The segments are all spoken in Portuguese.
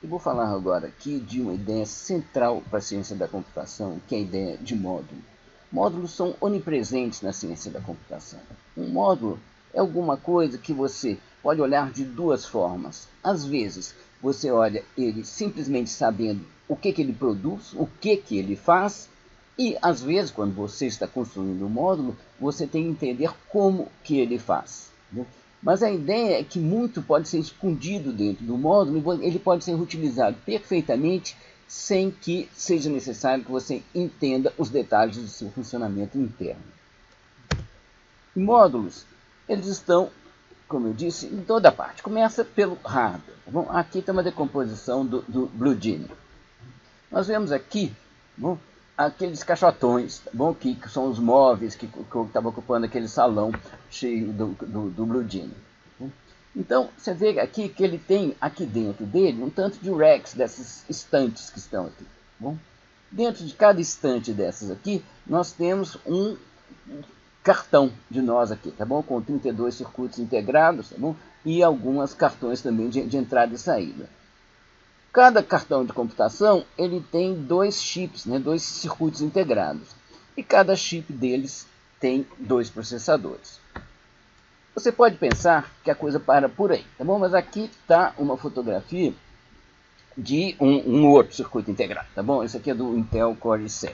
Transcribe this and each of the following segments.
Eu vou falar agora aqui de uma ideia central para a ciência da computação, que é a ideia de módulo. Módulos são onipresentes na ciência da computação. Um módulo é alguma coisa que você pode olhar de duas formas. Às vezes, você olha ele simplesmente sabendo o que ele produz, o que ele faz, e às vezes, quando você está construindo um módulo, você tem que entender como que ele faz. Mas a ideia é que muito pode ser escondido dentro do módulo e ele pode ser utilizado perfeitamente sem que seja necessário que você entenda os detalhes do seu funcionamento interno. Módulos, eles estão, como eu disse, em toda parte. Começa pelo hardware. Tá bom? Aqui tem uma decomposição do Blue Gene. Nós vemos aqui, bom, aqueles caixotões, tá bom? Que são os móveis que estavam ocupando aquele salão cheio do Blue Gene. Então, você vê aqui que ele tem aqui dentro dele um tanto de racks dessas estantes que estão aqui. Bom? Dentro de cada estante dessas aqui, nós temos um cartão de nós aqui, tá bom? Com 32 circuitos integrados, tá bom? E alguns cartões também de entrada e saída. Cada cartão de computação ele tem dois chips, né, dois circuitos integrados. E cada chip deles tem dois processadores. Você pode pensar que a coisa para por aí, tá bom? Mas aqui está uma fotografia de um outro circuito integrado, tá bom? Esse aqui é do Intel Core i7.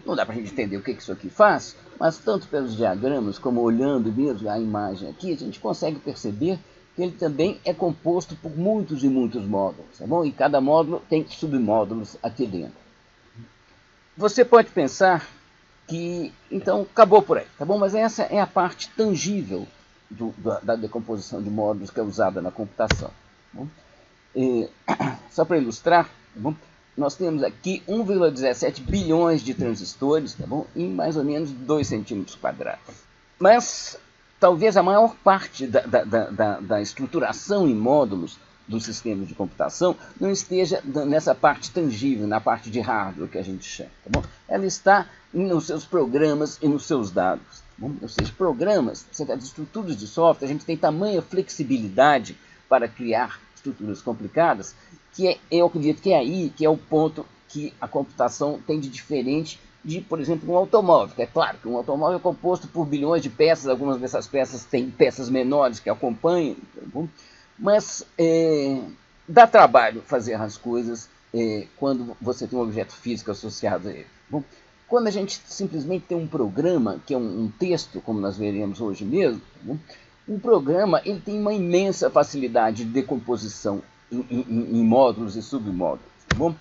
Não dá para a gente entender o que isso aqui faz, mas tanto pelos diagramas como olhando mesmo a imagem aqui, a gente consegue perceber que ele também é composto por muitos e muitos módulos, tá bom? E cada módulo tem submódulos aqui dentro. Você pode pensar que, então, acabou por aí, tá bom? Mas essa é a parte tangível da decomposição de módulos que é usada na computação. Tá bom? Só para ilustrar, tá bom? Nós temos aqui 1,17 bilhões de transistores, tá bom? Em mais ou menos 2 centímetros quadrados. Mas talvez a maior parte da estruturação em módulos do sistema de computação não esteja nessa parte tangível, na parte de hardware que a gente chama. Tá bom? Ela está nos seus programas e nos seus dados. Tá bom? Ou seja, programas, de estruturas de software, a gente tem tamanha flexibilidade para criar estruturas complicadas, que eu acredito que é aí que é o ponto que a computação tem de diferente de, por exemplo, um automóvel. É claro que um automóvel é composto por bilhões de peças, algumas dessas peças têm peças menores que acompanham, tá bom? Mas dá trabalho fazer as coisas quando você tem um objeto físico associado a ele. Bom, quando a gente simplesmente tem um programa, que é um texto, como nós veremos hoje mesmo, bom, um programa ele tem uma imensa facilidade de decomposição em módulos e submódulos. Bom?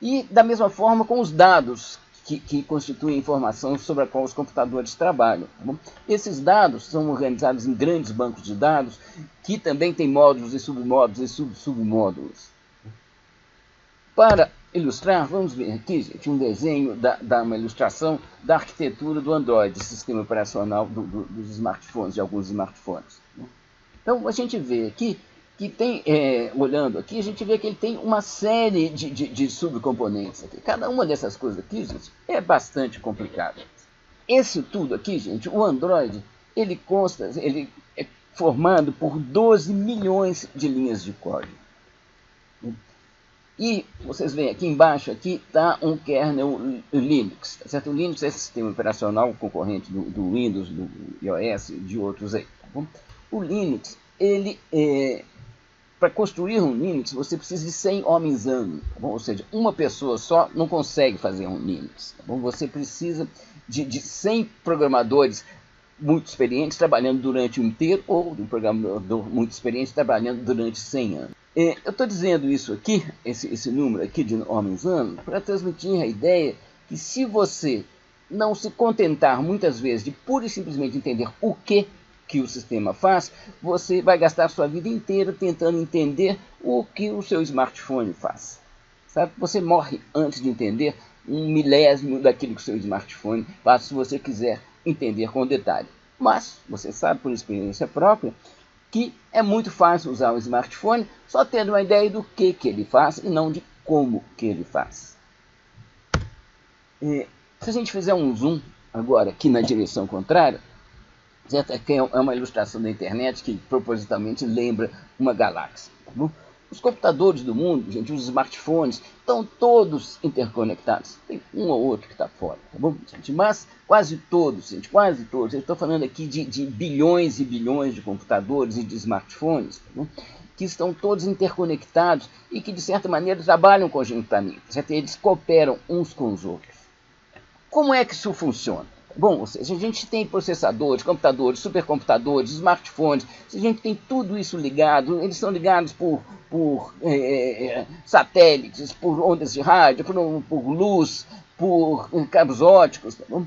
E da mesma forma com os dados que constituem informação sobre a qual os computadores trabalham. Tá bom? Esses dados são organizados em grandes bancos de dados, que também têm módulos e submódulos e submódulos. Para ilustrar, vamos ver aqui, gente, um desenho, uma ilustração da arquitetura do Android, sistema operacional dos smartphones, de alguns smartphones. Então, a gente vê aqui que tem, olhando aqui, a gente vê que ele tem uma série de subcomponentes aqui. Cada uma dessas coisas aqui, gente, é bastante complicado. Isso tudo aqui, gente, o Android, ele é formado por 12 milhões de linhas de código. E vocês veem aqui embaixo, aqui está um kernel Linux. Tá certo? O Linux é sistema operacional concorrente do Windows, do iOS e de outros aí. Tá bom? O Linux, ele para construir um Linux, você precisa de 100 homens-ano, tá bom? Ou seja, uma pessoa só não consegue fazer um Linux. Tá bom? Você precisa de 100 programadores muito experientes trabalhando durante um inteiro, ou de um programador muito experiente trabalhando durante 100 anos. Eu estou dizendo isso aqui, esse número aqui de homens-ano, para transmitir a ideia que se você não se contentar muitas vezes de pura e simplesmente entender o que o sistema faz, você vai gastar sua vida inteira tentando entender o que o seu smartphone faz. Sabe? Você morre antes de entender 1/1000 daquilo que o seu smartphone faz, se você quiser entender com detalhe. Mas você sabe por experiência própria que é muito fácil usar o smartphone só tendo uma ideia do que ele faz e não de como que ele faz. Se a gente fizer um zoom agora aqui na direção contrária, certo? Aqui é uma ilustração da internet que propositalmente lembra uma galáxia. Tá bom? Os computadores do mundo, gente, os smartphones, estão todos interconectados. Tem um ou outro que está fora, tá bom, gente? Mas quase todos, gente, quase todos. Eu estou falando aqui de bilhões e bilhões de computadores e de smartphones, tá bom? Que estão todos interconectados e que, de certa maneira, trabalham conjuntamente. Eles cooperam uns com os outros. Como é que isso funciona? Bom, ou seja, a gente tem processadores, computadores, supercomputadores, smartphones, a gente tem tudo isso ligado, eles são ligados por satélites, por ondas de rádio, por luz, por cabos óticos. Tá bom?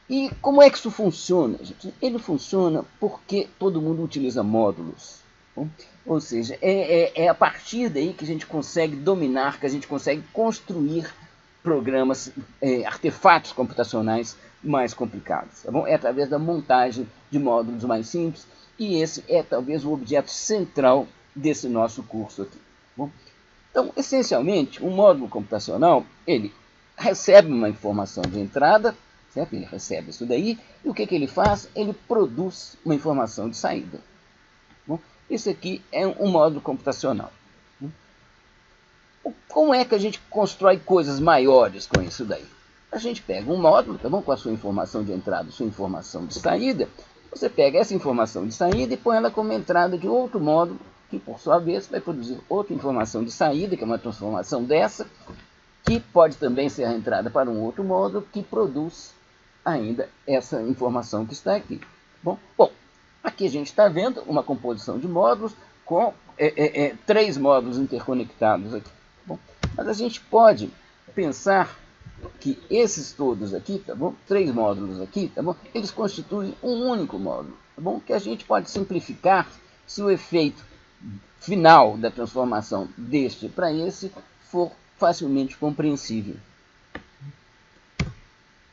E como é que isso funciona, gente? Ele funciona porque todo mundo utiliza módulos. Tá bom? Ou seja, é a partir daí que a gente consegue dominar, que a gente consegue construir programas, artefatos computacionais mais complicados. Tá bom? É através da montagem de módulos mais simples, e esse é talvez o objeto central desse nosso curso aqui. Tá bom? Então, essencialmente, um módulo computacional, ele recebe uma informação de entrada, certo? Ele recebe isso daí, e o que ele faz? Ele produz uma informação de saída. Tá bom? Esse aqui é um módulo computacional. Como é que a gente constrói coisas maiores com isso daí? A gente pega um módulo, tá bom? Com a sua informação de entrada, sua informação de saída. Você pega essa informação de saída e põe ela como entrada de outro módulo, que por sua vez vai produzir outra informação de saída, que é uma transformação dessa, que pode também ser a entrada para um outro módulo, que produz ainda essa informação que está aqui. Bom, aqui a gente está vendo uma composição de módulos com 3 módulos interconectados aqui. Bom, mas a gente pode pensar que esses todos aqui, tá bom? 3 módulos aqui, tá bom? Eles constituem um único módulo, tá bom? Que a gente pode simplificar se o efeito final da transformação deste para esse for facilmente compreensível.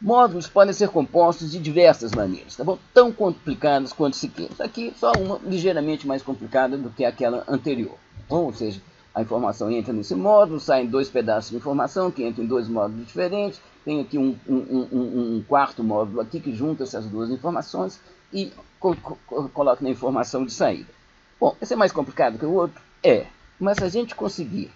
Módulos podem ser compostos de diversas maneiras, tá bom? Tão complicadas quanto se queira. Aqui só uma ligeiramente mais complicada do que aquela anterior. Ou seja, a informação entra nesse módulo, saem 2 pedaços de informação que entram em 2 módulos diferentes. Tem aqui um quarto módulo aqui que junta essas 2 informações e coloca na informação de saída. Bom, esse é mais complicado que o outro? Mas se a gente conseguir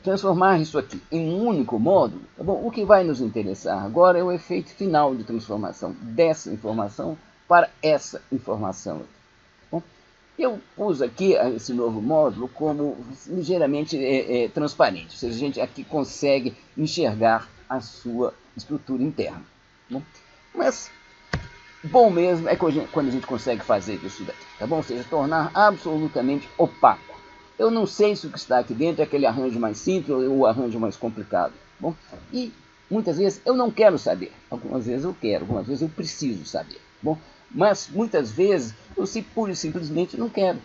transformar isso aqui em um único módulo, tá bom? O que vai nos interessar agora é o efeito final de transformação dessa informação para essa informação aqui. Bom, eu pus aqui esse novo módulo como ligeiramente transparente, ou seja, a gente aqui consegue enxergar a sua estrutura interna. Bom? Mas bom mesmo é quando a gente consegue fazer isso daqui, tá bom? Ou seja, tornar absolutamente opaco. Eu não sei se o que está aqui dentro é aquele arranjo mais simples ou o arranjo mais complicado. Bom? E muitas vezes eu não quero saber. Algumas vezes eu quero, algumas vezes eu preciso saber. Bom? Mas muitas vezes eu pura e simplesmente não quero.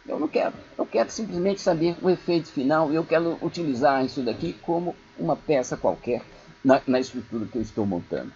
Eu não quero. Eu quero simplesmente saber o efeito final e eu quero utilizar isso daqui como uma peça qualquer na estrutura que eu estou montando.